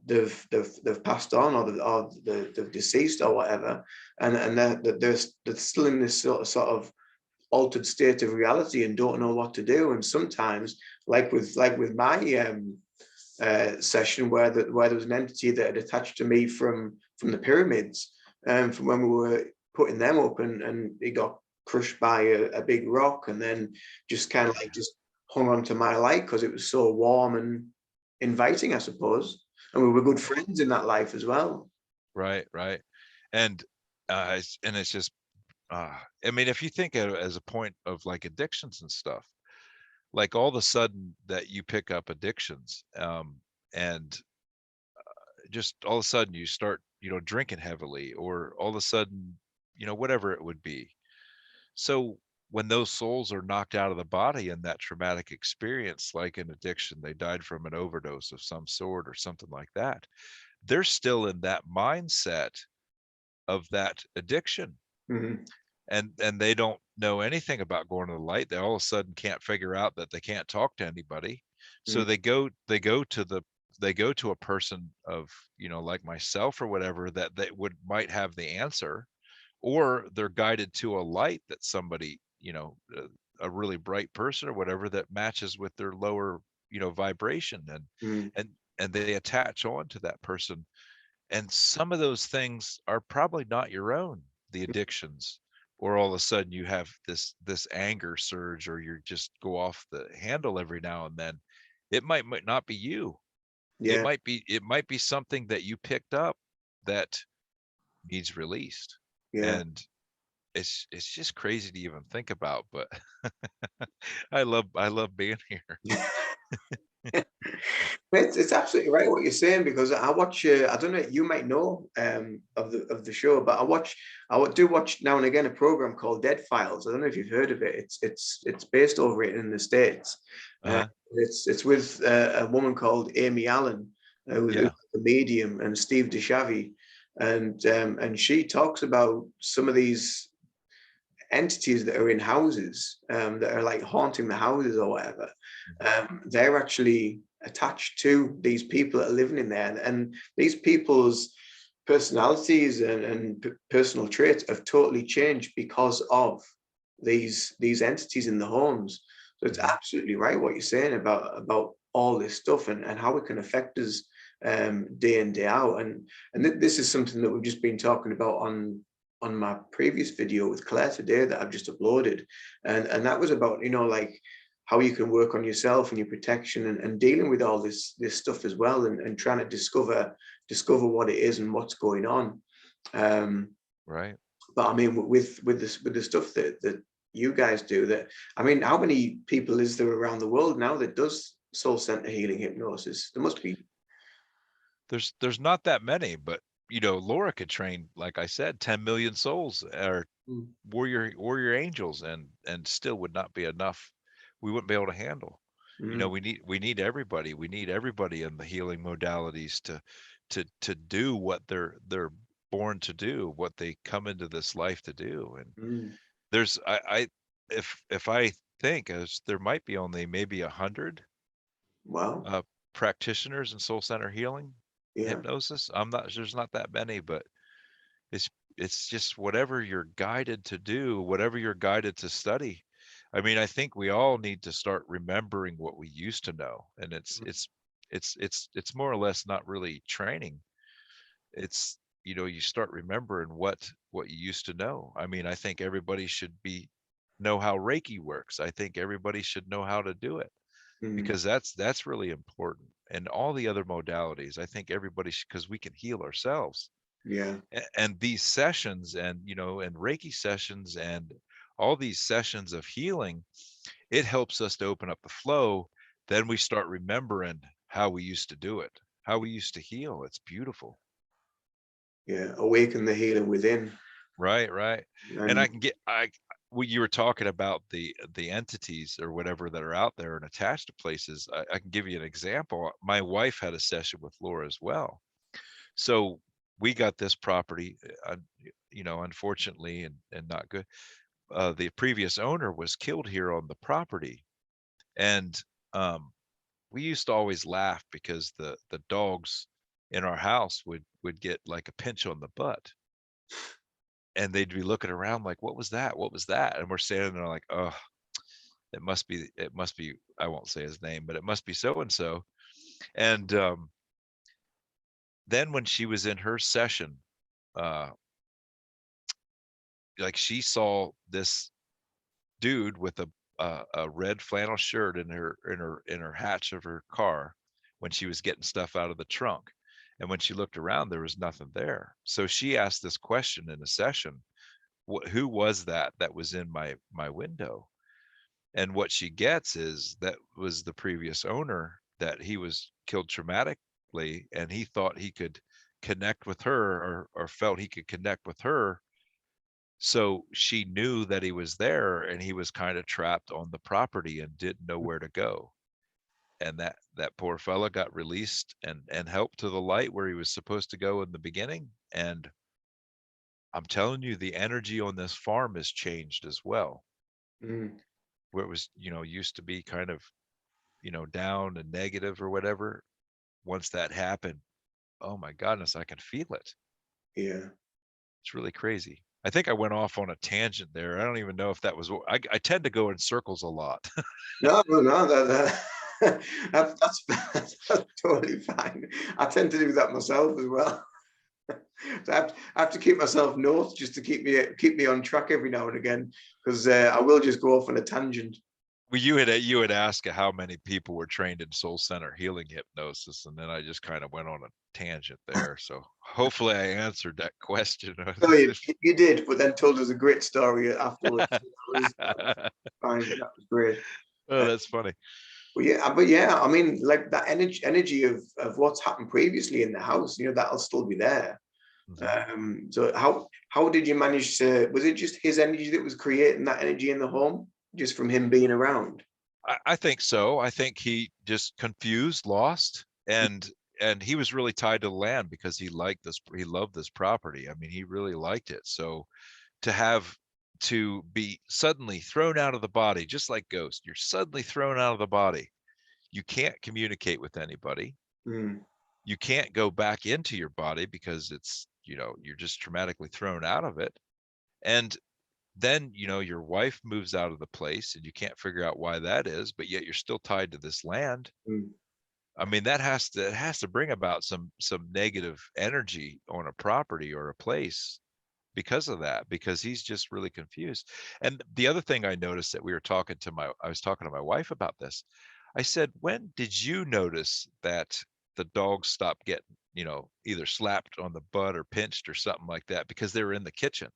they've passed on, or they've deceased or whatever, and they're still in this sort of altered state of reality and don't know what to do. And sometimes, like with my session, where there was an entity that had attached to me from the pyramids, from when we were putting them up, and it got crushed by a big rock, and then just kind of like just hung on to my light because it was so warm and inviting, I suppose. And we were good friends in that life as well. Right, right. And and it's just I mean, if you think of it as a point of like addictions and stuff, like all of a sudden that you pick up addictions, and just all of a sudden you start, you know, drinking heavily, or all of a sudden, you know, whatever it would be. So when those souls are knocked out of the body in that traumatic experience, like an addiction, they died from an overdose of some sort or something like that, they're still in that mindset of that addiction. Mm-hmm. And they don't know anything about going to the light. They all of a sudden can't figure out that they can't talk to anybody. So they go to a person of, you know, like myself or whatever, that they would might have the answer, or they're guided to a light that somebody, you know, a really bright person or whatever that matches with their lower, you know, vibration, Mm-hmm. and and they attach on to that person. And some of those things are probably not your own, the addictions, or all of a sudden you have this anger surge, or you just go off the handle every now and then. It might not be you. Yeah, It might be something that you picked up that needs released. yeah. And it's just crazy to even think about, but I love being here. It's absolutely right what you're saying, because I watch. I don't know. You might know of the show, but do watch now and again a program called Dead Files. I don't know if you've heard of it. It's based over it in the States. Uh, Uh-huh. it's with a woman called Amy Allen, who's Yeah. a medium, and Steve DeShavy, and she talks about some of these entities that are in houses, that are like haunting the houses or whatever. They're actually attached to these people that are living in there, and these people's personalities and personal traits have totally changed because of these entities in the homes. So it's Mhm. absolutely right what you're saying about all this stuff, and how it can affect us day in day out. And this is something that we've just been talking about on my previous video with Claire today that I've just uploaded, and that was about, you know, like how you can work on yourself and your protection, and dealing with all this stuff as well, and trying to discover what it is and what's going on. Um, Right. but I mean, with the stuff that you guys do, that, I mean, how many people is there around the world now that does soul center healing hypnosis? There must be. There's not that many, but you know, Laura could train, like I said, 10 million souls, or warrior angels, and still would not be enough. We wouldn't be able to handle. You know, we need everybody. We need everybody in the healing modalities to do what they're born to do, what they come into this life to do. And Mm. there's if I think as there might be only maybe 100 Wow. practitioners in soul center healing Yeah. hypnosis. I'm not There's not that many, but it's it's just whatever you're guided to do, whatever you're guided to study. I mean, I think we all need to start remembering what we used to know, and it's more or less not really training. It's, you know, you start remembering what you used to know. I mean, I think everybody should be know how Reiki works. I think everybody should know how to do it, Mm. because that's really important. And all the other modalities, I think everybody should, because we can heal ourselves. Yeah. And these sessions, and you know, and Reiki sessions, and all these sessions of healing, it helps us to open up the flow. Then we start remembering how we used to do it, how we used to heal. It's beautiful. Yeah. Awaken the healer within. Right, right. And And I can get I when you were talking about the entities or whatever that are out there and attached to places, I can give you an example. My wife had a session with Laura as well. So we got this property, you know, unfortunately, and not good. The previous owner was killed here on the property, and um, we used to always laugh because the dogs in our house would get like a pinch on the butt, and they'd be looking around like, "What was that? What was that?" And we're standing there like, "Oh, it must be." I won't say his name, but it must be so and so. And then when she was in her session, uh, like she saw this dude with a red flannel shirt in her hatch of her car when she was getting stuff out of the trunk. And when she looked around, there was nothing there. So she asked this question in a session: Who was that was in my window?" And what she gets is that was the previous owner, that he was killed traumatically, and he thought he could connect with her, or felt he could connect with her. So she knew that he was there, and he was kind of trapped on the property and didn't know where to go. And that poor fella got released and helped to the light where he was supposed to go in the beginning. And I'm telling you, the energy on this farm has changed as well. mm, Where it was, you know, used to be kind of, you know, down and negative or whatever. Once that happened, oh my goodness, I can feel it. yeah. It's really crazy. I think I went off on a tangent there. I don't even know if that was what I tend to go in circles a lot. No, no, no, that's totally fine. I tend to do that myself as well. So I have to keep myself notes just to keep me on track every now and again, because I will just go off on a tangent. Well, you had asked how many people were trained in soul center healing hypnosis, and then I just kind of went on a tangent there. So hopefully I answered that question. No, you did, but then told us a great story afterwards. That was fine. That was great. Oh, that's funny. But yeah, I mean, like that energy of what's happened previously in the house, that'll still be there. Mhm. So how did you manage to? Was it just his energy that was creating that energy in the home, just from him being around? I think so. I think he just confused, lost, and he was really tied to the land because he loved this property. I mean, he really liked it. So to be suddenly thrown out of the body, just like Ghost, you're suddenly thrown out of the body. You can't communicate with anybody. Mm, You can't go back into your body because it's, you know, you're just traumatically thrown out of it. And then, you know, your wife moves out of the place and you can't figure out why that is, but yet you're still tied to this land. mm, I mean, it has to bring about some negative energy on a property or a place because of that, because he's just really confused. And the other thing I noticed that I was talking to my wife about this. I said, "When did you notice that the dogs stopped getting, you know, either slapped on the butt or pinched or something like that, because they were in the kitchen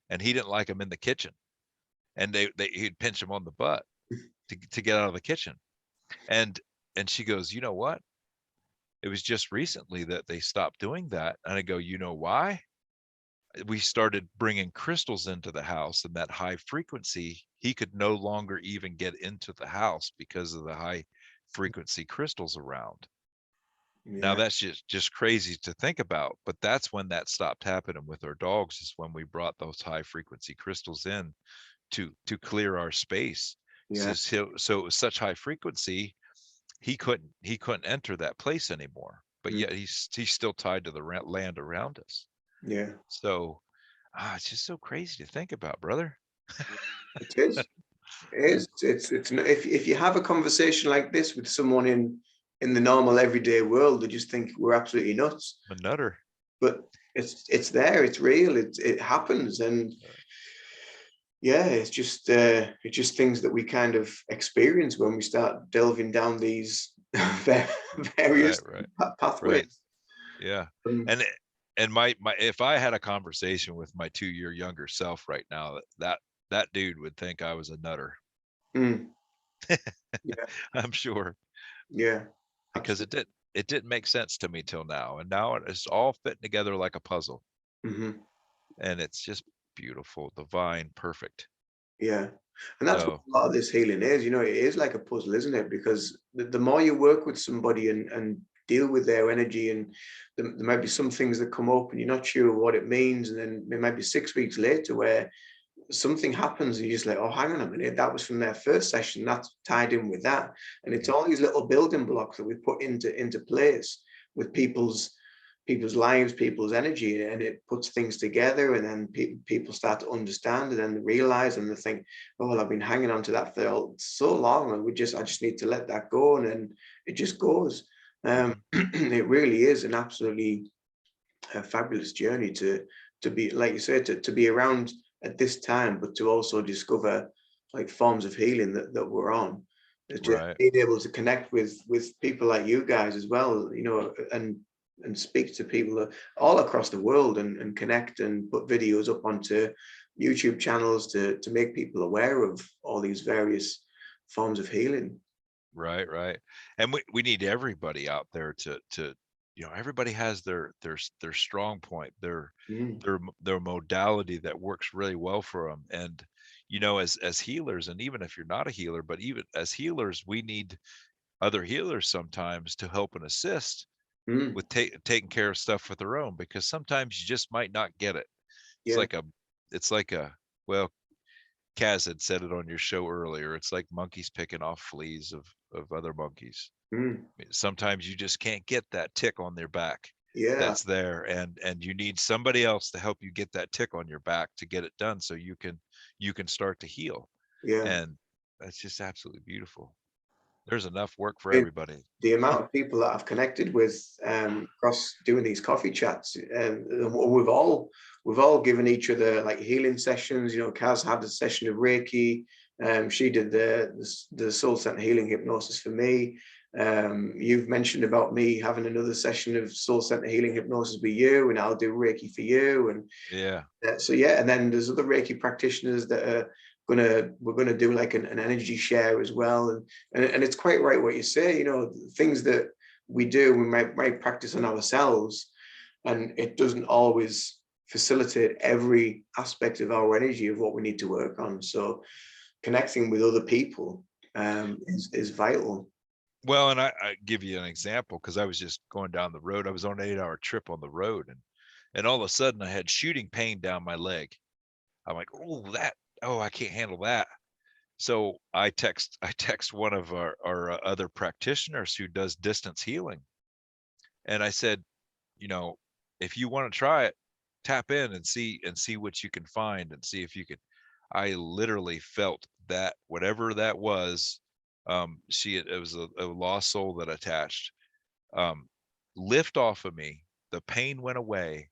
and he didn't like them in the kitchen, and he'd pinch them on the butt to get out of the kitchen." And she goes, "You know what? It was just recently that they stopped doing that." And I go, "You know why? We started bringing crystals into the house, and that high frequency, he could no longer even get into the house because of the high frequency crystals around. Now Yeah. that's just crazy to think about, but that's when that stopped happening with our dogs, is when we brought those high frequency crystals in to clear our space. Yeah. So it was such high frequency, he couldn't enter that place anymore, but Mm. yet he's still tied to the land around us. Yeah. So it's just so crazy to think about, brother. It is. It is. It's if you have a conversation like this with someone in the normal everyday world, they just think we're absolutely nuts. I'm a nutter. But it's there. It's real. It happens, and yeah, it's just things that we kind of experience when we start delving down these various Right. pathways. Yeah. Um, And my if I had a conversation with my 2-year younger self right now, that dude would think I was a nutter. mm, yeah, I'm sure, yeah, because absolutely. it didn't make sense to me till now, and now it's all fitting together like a puzzle, Hmm. and it's just beautiful, divine, perfect. Yeah. And that's what So a lot of this healing is. You know, it is like a puzzle, isn't it? Because the more you work with somebody and deal with their energy, and there might be some things that come up and you're not sure what it means. And then it might be 6 weeks later where something happens and you're just like, oh, hang on a minute, that was from their first session, that's tied in with that. And it's mhm, all these little building blocks that we put into place with people's lives, people's energy, and it puts things together, and then people start to understand and then realize, and they think, oh well, I've been hanging on to that for so long, and I just need to let that go, and then it just goes. mhm. It really is an absolutely fabulous journey to be, like you said, to be around at this time, but to also discover like forms of healing that we're on. It's just Right. being able to connect with people like you guys as well, you know, and speak to people all across the world, and connect and put videos up onto YouTube channels to make people aware of all these various forms of healing. Right. And we need everybody out there to everybody has their strong point, Mm, their modality that works really well for them. And as healers, and even if you're not a healer, but even as healers, we need other healers sometimes to help and assist mm, with taking care of stuff with their own, because sometimes you just might not get it. It's yeah. like a it's like a well, Kaz had said it on your show earlier. It's like monkeys picking off fleas of other monkeys. Mm, Sometimes you just can't get that tick on their back yeah. that's there, and you need somebody else to help you get that tick on your back to get it done, so you can start to heal. Yeah. And that's just absolutely beautiful. There's enough work for I mean, everybody. the amount of people that I've connected with across doing these coffee chats, we've all given each other like healing sessions. You know, Kaz had a session of Reiki. She did the soul center healing hypnosis for me. You've mentioned about me having another session of soul center healing hypnosis with you, and I'll do Reiki for you. And Yeah. so yeah, and then there's other Reiki practitioners that are we're gonna do like an energy share as well, and it's quite right what you say. You know, things that we do, we might practice on ourselves, and it doesn't always facilitate every aspect of our energy of what we need to work on. So connecting with other people is vital. Well, and I give you an example, because I was just going down the road. I was on an 8-hour trip on the road, and all of a sudden I had shooting pain down my leg. I'm like, oh, I can't handle that. So I text one of our other practitioners who does distance healing, and I said, you know, if you want to try it, tap in and see what you can find, and see if you could. I literally felt that whatever that was, it was a lost soul that attached, um, lift off of me. The pain went away.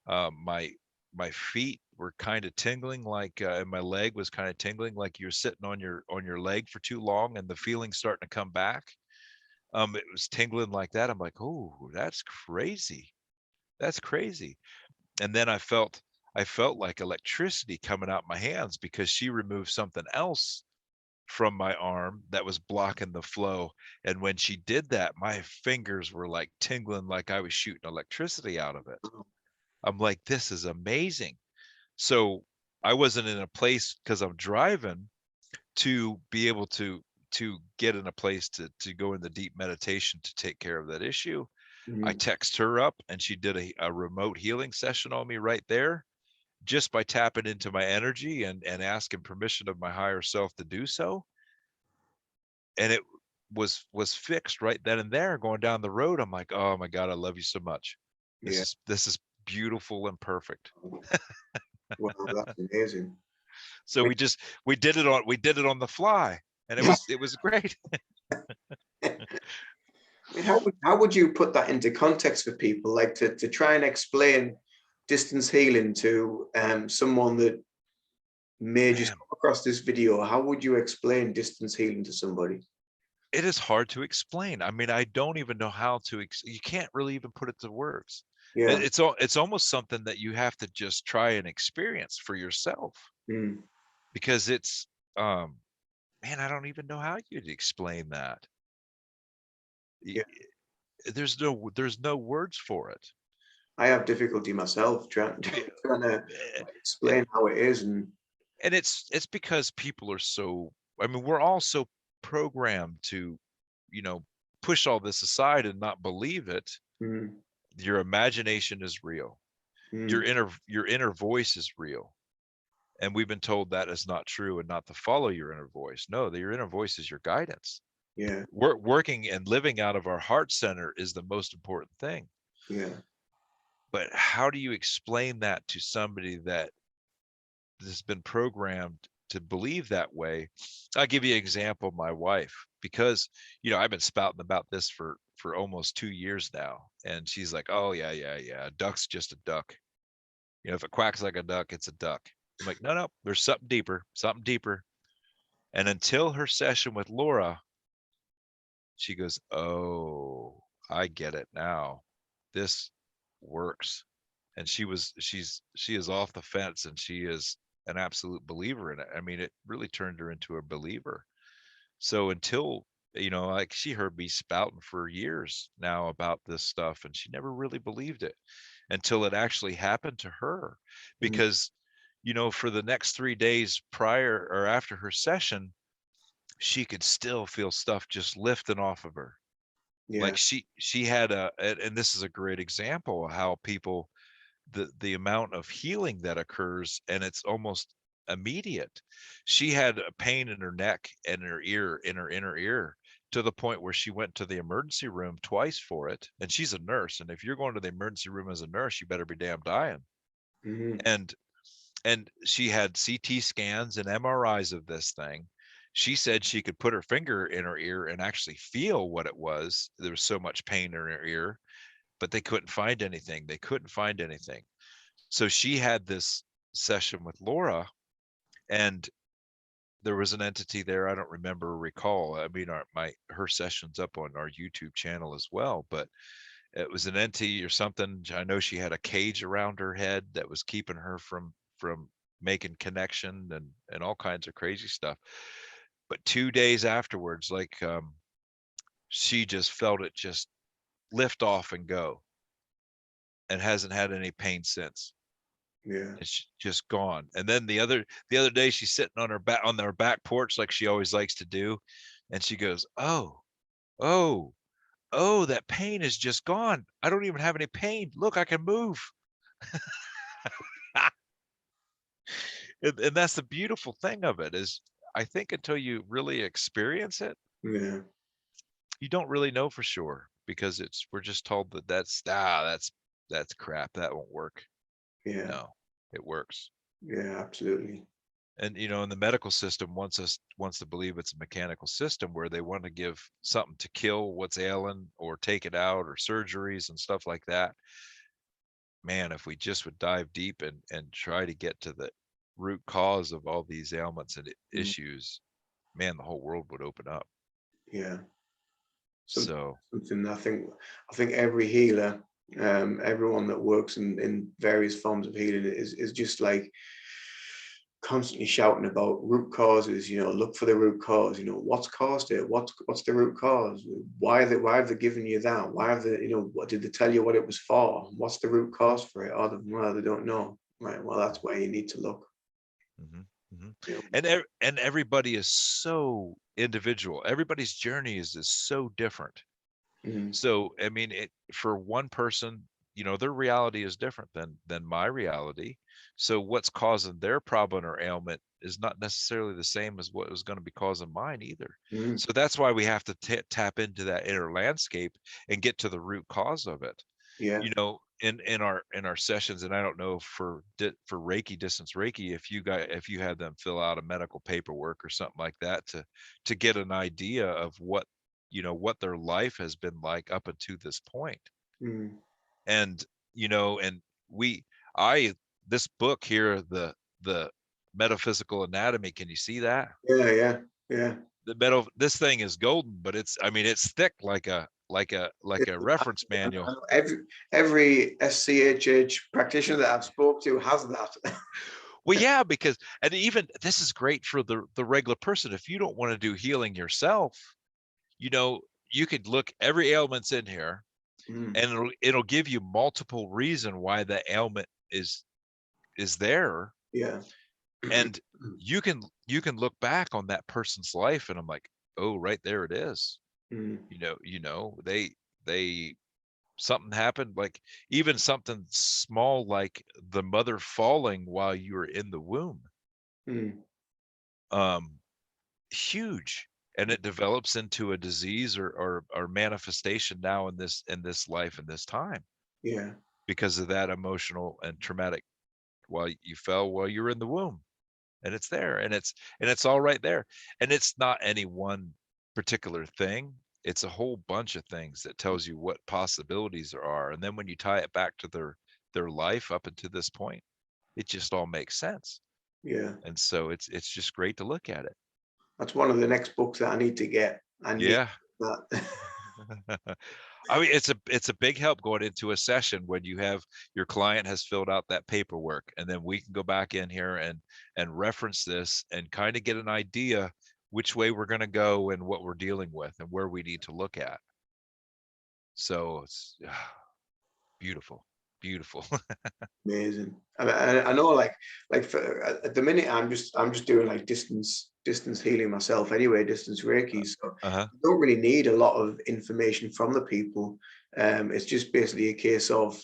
My feet were kind of tingling, like, and my leg was kind of tingling, like you're sitting on your leg for too long, and the feeling's starting to come back. It was tingling like that. I'm like, oh, that's crazy. That's crazy. And then I felt like electricity coming out my hands, because she removed something else from my arm that was blocking the flow. And when she did that, my fingers were like tingling, like I was shooting electricity out of it. I'm like, this is amazing. So I wasn't in a place, because I'm driving, to be able to to get in a place to go into deep meditation to take care of that issue. I Mm. text her up and she did a remote healing session on me right there, just by tapping into my energy and asking permission of my higher self to do so. And it was fixed right then and there. Going down the road, I'm like, oh my God, I love you so much. Yeah. This is beautiful and perfect. Wow, that's amazing. So we did it on the fly, and it was great. I mean, how would you put that into context for people, like to try and explain distance healing to someone that may just Man, come across this video? How would you explain distance healing to somebody? it is hard to explain. I mean, I don't even know how to. You can't really even put it to words. Yeah. It's almost something that you have to just try and experience for yourself, Mm. because it's man, I don't even know how you'd explain that. Yeah. There's no words for it. I have difficulty myself trying Yeah, trying to eh, explain how it is, and and it's because people are so, I mean, we're all so programmed to, you know, push all this aside and not believe it. mm, Your imagination is real. mm, Your inner voice is real. And we've been told that is not true and not to follow your inner voice. No, that your inner voice is your guidance. yeah, Working and living out of our heart center is the most important thing. yeah, But how do you explain that to somebody that has been programmed to believe that way? I'll give you an example. My wife, because I've been spouting about this for almost 2 years now, and she's like, "Oh yeah, yeah, yeah, a duck's just a duck. If it quacks like a duck, it's a duck." I'm like, "No, no, there's something deeper, something deeper." And until her session with Laura, she goes, "Oh, I get it now. This works." And she is off the fence, and she is an absolute believer in it. I mean, it really turned her into a believer. So until, like, she heard me spouting for years now about this stuff, and she never really believed it until it actually happened to her. mm, Because, for the next 3 days prior or after her session, she could still feel stuff just lifting off of her. yeah, Like she had and this is a great example of how people, the amount of healing that occurs, and it's almost immediate. She had a pain in her neck and her ear, in her inner ear, to the point where she went to the emergency room twice for it. And she's a nurse, and if you're going to the emergency room as a nurse, you better be damn dying. mm, And she had CT scans and MRIs of this thing. She said she could put her finger in her ear and actually feel what it was. There was so much pain in her ear, but they couldn't find anything. They couldn't find anything. So she had this session with Laura, and there was an entity there. I don't remember or recall. I mean, her session's up on our YouTube channel as well, but it was an entity or something. I know she had a cage around her head that was keeping her from making connection and all kinds of crazy stuff. But 2 days afterwards, like, she just felt it just lift off and go, and hasn't had any pain since. yeah. It's just gone. And then the other day, she's sitting on their back porch like she always likes to do, and she goes, "Oh, oh, oh, that pain is just gone. I don't even have any pain. Look, I can move." And that's the beautiful thing of it, is I think until you really experience it, Yeah, you don't really know for sure, because we're just told that that's crap. That won't work. yeah, No, it works. yeah, absolutely. And and the medical system wants to believe it's a mechanical system, where they want to give something to kill what's ailing or take it out, or surgeries and stuff like that. Man, if we just would dive deep and try to get to the root cause of all these ailments and Mm, issues, man, the whole world would open up. yeah, something, So something I think every healer, everyone that works in various forms of healing is just like constantly shouting about root causes. Look for the root cause. What's caused it? What's the root cause? Why have they given you that? Why have they, what did they tell you what it was for? What's the root cause for it? Well, they don't know. Right, well, that's where you need to look. mhm. Mhm. You know? And everybody is so individual. Everybody's journey is so different. Mm, So, I mean, for one person, their reality is different than my reality. So what's causing their problem or ailment is not necessarily the same as what was going to be causing mine either. mm, So that's why we have to tap into that inner landscape and get to the root cause of it. yeah. In our sessions, and I don't know for Reiki, distance Reiki, if you had them fill out a medical paperwork or something like that to get an idea of what their life has been like up until this point. Mm, And and we I this book here, the metaphysical anatomy, can you see that? yeah, yeah, yeah. This thing is golden, but it's thick like a reference I manual. know every SCHH practitioner that I've spoke to has that. Well, yeah, because and even this is great for the regular person. If you don't want to do healing yourself, you know, you could look every ailment's in here, Mm, and it'll give you multiple reason why the ailment is there, yeah. and you can look back on that person's life, and I'm like, oh, right there it is. Mm, They something happened, like even something small like the mother falling while you were in the womb. mm, Um, Huge, and it develops into a disease or manifestation now in this life in this time yeah. because of that emotional and traumatic while you fell while you were in the womb, and it's there, and it's all right there, and it's not any one particular thing. It's a whole bunch of things that tells you what possibilities there are, and then when you tie it back to their life up until this point, it just all makes sense. Yeah. And so it's just great to look at it. That's one of the next books that I need to get. I need Yeah. that. I mean, it's a big help going into a session when you have your client has filled out that paperwork, and then we can go back in here and reference this and kind of get an idea which way we're going to go and what we're dealing with and where we need to look at. So it's beautiful, beautiful. Amazing. I know, like for, at the minute, I'm just doing like distance healing myself anyway, distance Reiki. So Uh-huh. you don't really need a lot of information from the people. It's just basically a case of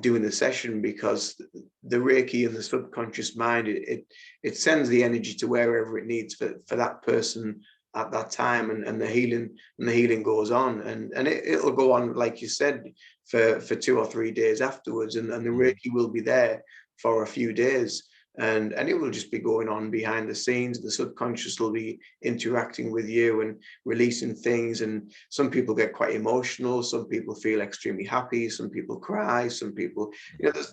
doing the session, because the Reiki and the subconscious mind, it sends the energy to wherever it needs for that person at that time, and the healing goes on, and it'll go on, like you said, for 2 or 3 days afterwards, and the Mhm. Reiki will be there for a few days, and it will just be going on behind the scenes. The subconscious will be interacting with you and releasing things, and some people get quite emotional, some people feel extremely happy, some people cry, some people,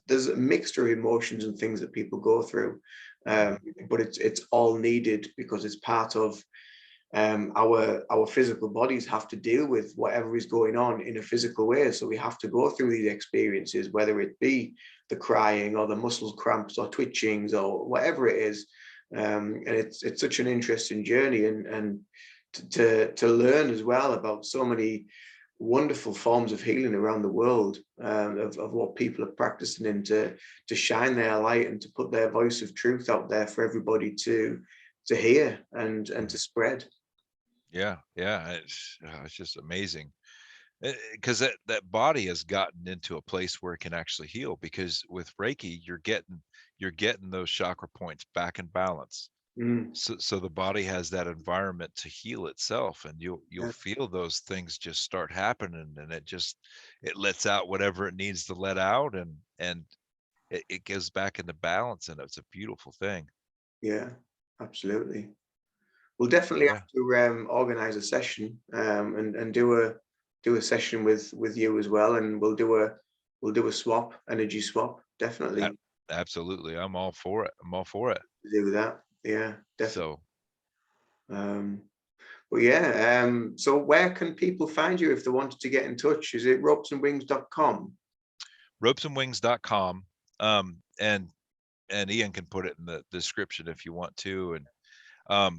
there's a mixture of emotions and things that people go through, um, but it's all needed, because it's part of, our physical bodies have to deal with whatever is going on in a physical way. So we have to go through these experiences, whether it be the crying or the muscle cramps or twitchings or whatever it is. And it's such an interesting journey, and to learn as well about so many wonderful forms of healing around the world, of what people are practicing, and to shine their light and to put their voice of truth out there for everybody to hear and to spread. Yeah, yeah, it's just amazing. Because that body has gotten into a place where it can actually heal, because with Reiki you're getting those chakra points back in balance. Mm, So the body has that environment to heal itself, and you'll yeah, feel those things just start happening, and it lets out whatever it needs to let out, and it goes back into balance, and it's a beautiful thing. yeah, absolutely. We'll So definitely yeah, have to organize a session, and do a session with you as well, and we'll do a swap, energy swap. a- Definitely absolutely, I'm all for it. I'm all for it. do that. Yeah, definitely. So Um, but yeah, so where can people find you if they wanted to get in touch? Is it ropesandwings.com? ropesandwings.com, and Ian can put it in the description if you want to, and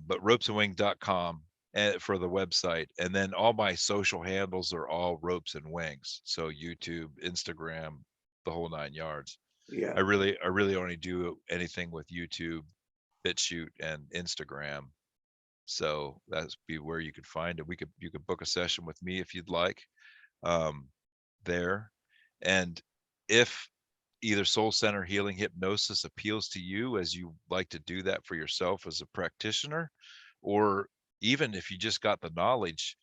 but ropesandwing.com and for the website, and then all my social handles are all ropes and wings, so YouTube, Instagram, the whole nine yards. Yeah, I really only do anything with YouTube, BitChute and Instagram. So that's be where you could find it. You could book a session with me if you'd like, there. And if either soul center healing hypnosis appeals to you, as you like to do that for yourself as a practitioner, or even if you just got the knowledge,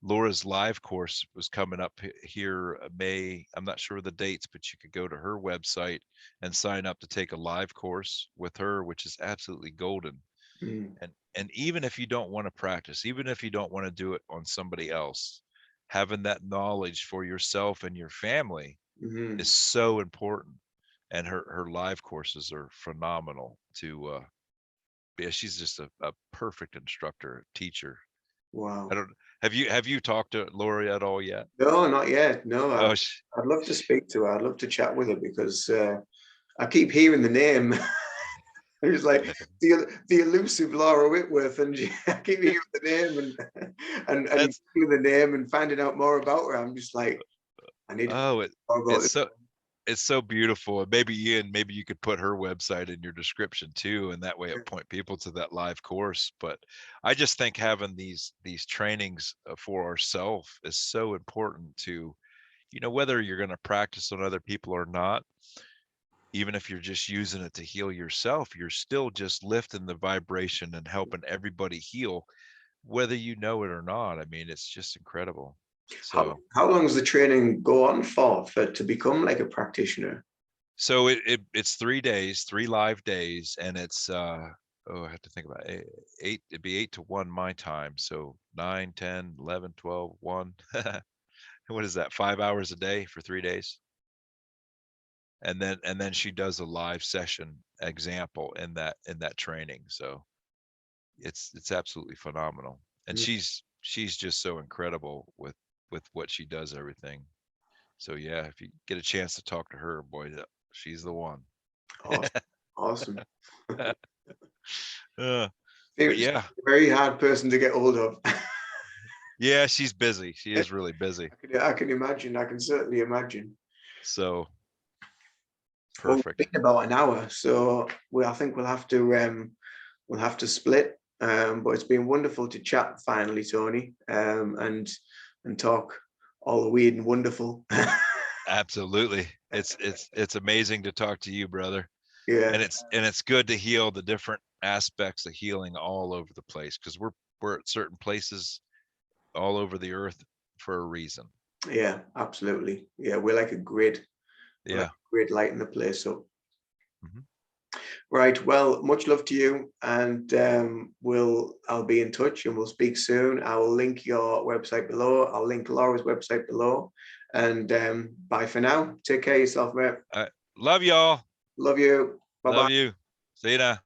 Laura's live course was coming up here May. I'm not sure of the dates, but you could go to her website and sign up to take a live course with her, which is absolutely golden. And even if you don't want to practice, even if you don't want to do it on somebody else, having that knowledge for yourself and your family is so important. And her live courses are phenomenal to yeah, she's just a perfect instructor, teacher. Wow. I don't have you talked to Laura at all yet? No, not yet. No, Oh, I'd love to speak to her. I'd love to chat with her because I keep hearing the name. It's like the elusive Laura Whitworth, and I keep hearing the name and that's the name and finding out more about her. I'm just like, I need to oh find out more about it's this. so it's so beautiful. And maybe Ian, maybe you could put her website in your description too, and that way it point people to that live course. But I just think having these trainings for ourselves is so important to, whether you're going to practice on other people or not. Even if you're just using it to heal yourself, you're still just lifting the vibration and helping everybody heal, whether you know it or not. I mean, it's just incredible. So How long does the training go on for to become like a practitioner? so it's 3 days, 3 live days, and it's I have to think about it. It'd be 8 to 1 my time. So 9, 10, 11, 12, 1. What is that? 5 hours a day for 3 days. And then she does a live session example in that training. So it's absolutely phenomenal. And she's just so incredible with what she does, everything. So yeah, if you get a chance to talk to her, boy, she's the one. Awesome. Awesome. But It's yeah, a very hard person to get hold of. yeah, she's busy. She is really busy. I can imagine. I can certainly imagine. So Well, perfect. we've been about an hour, so I think we'll have to split. But it's been wonderful to chat finally, Tony, and talk all the weird and wonderful. Absolutely. It's amazing to talk to you, brother. Yeah, And it's good to heal the different aspects of healing all over the place, because we're at certain places all over the earth for a reason. yeah, absolutely. Yeah, we're like a grid. We're like Yeah. a grid lighting the place up. Mhm. Right. Well, much love to you, and I'll be in touch, and we'll speak soon. I will link your website below. I'll link Laura's website below, and bye for now. Take care of yourself, mate. Love y'all. Love you. Bye Love bye. you. See ya.